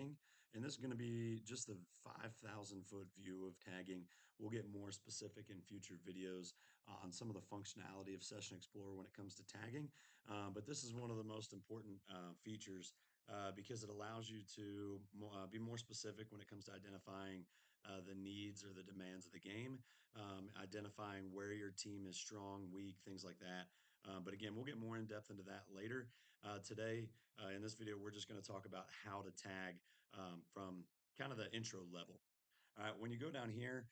tagging. And this is going to be just the 5,000-foot view of tagging. We'll get more specific in future videos on some of the functionality of Session Explorer when it comes to tagging. But this is one of the most important features because it allows you to be more specific when it comes to identifying the needs or the demands of the game, identifying where your team is strong, weak, things like that. But again, we'll get more in depth into that later. Today, in this video, we're just going to talk about how to tag from kind of the intro level. All right, when you go down here,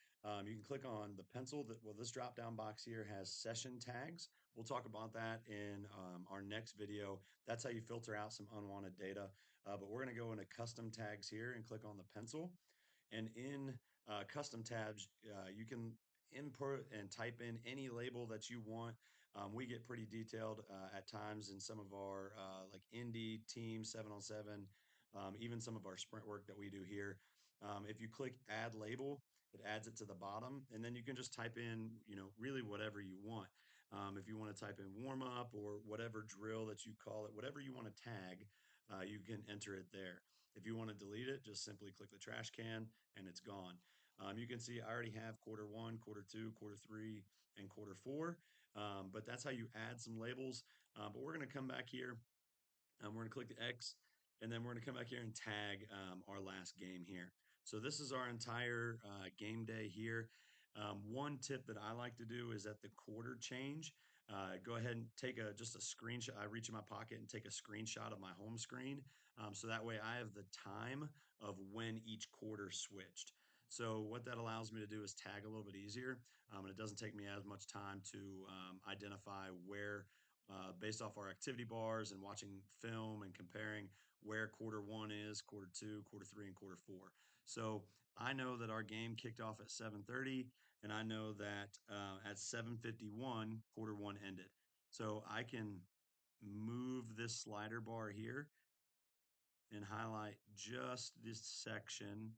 you can click on the pencil that, well, this drop down box here has session tags. We'll talk about that in our next video. That's how you filter out some unwanted data. But we're going to go into custom tags here and click on the pencil. And in custom tabs, you can input and type in any label that you want. We get pretty detailed at times in some of our like indie team 7-on-7, even some of our sprint work that we do here. If you click add label, it adds it to the bottom, and then you can just type in, really whatever you want. If you want to type in warm up or whatever drill that you call it, whatever you want to tag, you can enter it there. If you want to delete it, just simply click the trash can and it's gone. You can see I already have quarter one, quarter two, quarter three, and quarter four. But that's how you add some labels. But we're going to come back here. We're going to click the X, and then we're going to come back here and tag our last game here. So this is our entire game day here. One tip that I like to do is at the quarter change, go ahead and take just a screenshot. I reach in my pocket and take a screenshot of my home screen. So that way I have the time of when each quarter switched. So what that allows me to do is tag a little bit easier, and it doesn't take me as much time to identify where, based off our activity bars and watching film and comparing where quarter one is, quarter two, quarter three, and quarter four. So I know that our game kicked off at 7:30, and I know that at 7:51, quarter one ended. So I can move this slider bar here and highlight just this section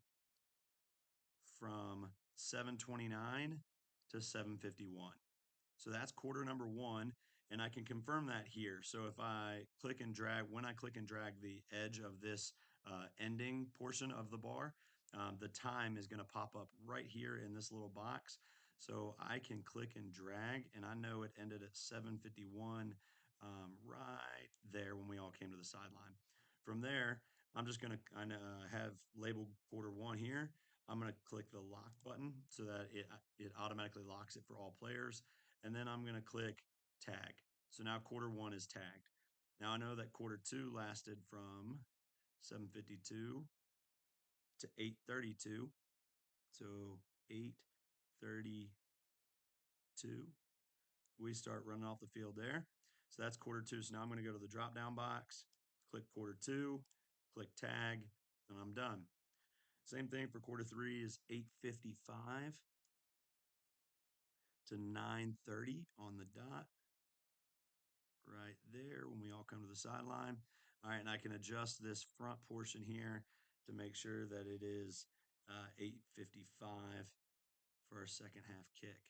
from 7:29 to 7:51. So that's quarter number one, and I can confirm that here. So if I click and drag, when I click and drag the edge of this ending portion of the bar, the time is going to pop up right here in this little box. So I can click and drag, and I know it ended at 7:51 right there when we all came to the sideline. From there, I'm just going to have labeled quarter one here. I'm going to click the lock button so that it automatically locks it for all players. And then I'm going to click tag. So now quarter one is tagged. Now I know that quarter two lasted from 7:52 to 8:32. So 8:32, we start running off the field there. So that's quarter two. So now I'm going to go to the drop down box, click quarter two, click tag, and I'm done. Same thing for quarter three is 8:55 to 9:30 on the dot right there when we all come to the sideline. All right, and I can adjust this front portion here to make sure that it is 8:55 for our second half kick.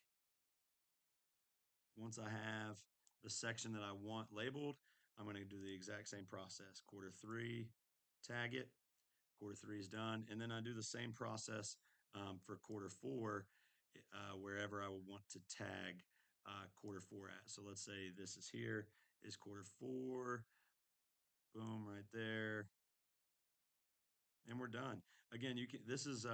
Once I have the section that I want labeled, I'm going to do the exact same process. Quarter three, tag it. Quarter three is done. And then I do the same process for quarter four, wherever I would want to tag quarter four at. So let's say this is here is quarter four. Boom, right there. And we're done. Again, you can this is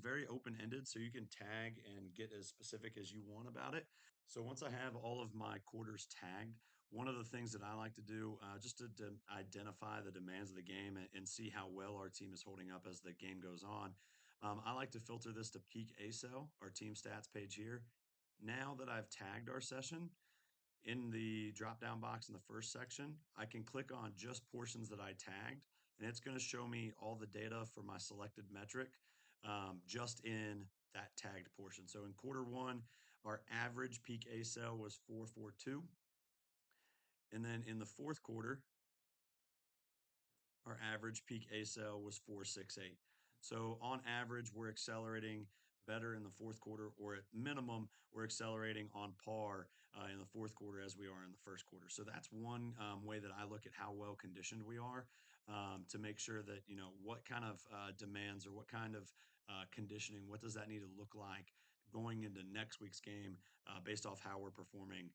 very open-ended, so you can tag and get as specific as you want about it. So once I have all of my quarters tagged, one of the things that I like to do, just to identify the demands of the game and see how well our team is holding up as the game goes on, I like to filter this to peak ACell, our team stats page here. Now that I've tagged our session, in the drop down box in the first section, I can click on just portions that I tagged, and it's going to show me all the data for my selected metric just in that tagged portion. So in quarter one, our average peak A cell was 442. And then in the fourth quarter, our average peak A cell was 468. So on average, we're accelerating better in the fourth quarter, or at minimum, we're accelerating on par in the fourth quarter as we are in the first quarter. So that's one way that I look at how well conditioned we are, to make sure that, what kind of demands or what kind of conditioning, what does that need to look like going into next week's game based off how we're performing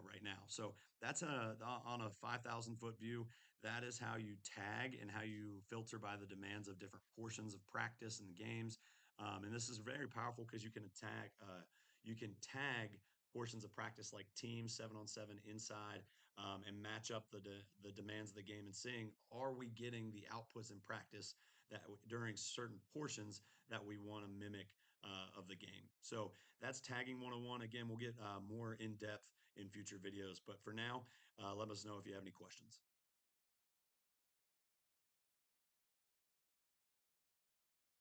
right now. So that's on a 5,000 foot view. That is how you tag and how you filter by the demands of different portions of practice and games. And this is very powerful because you can tag portions of practice like team 7-on-7 inside, and match up the demands of the game and seeing, are we getting the outputs in practice during certain portions that we want to mimic of the game. So that's tagging 101. Again, we'll get more in depth in future videos, but for now, let us know if you have any questions.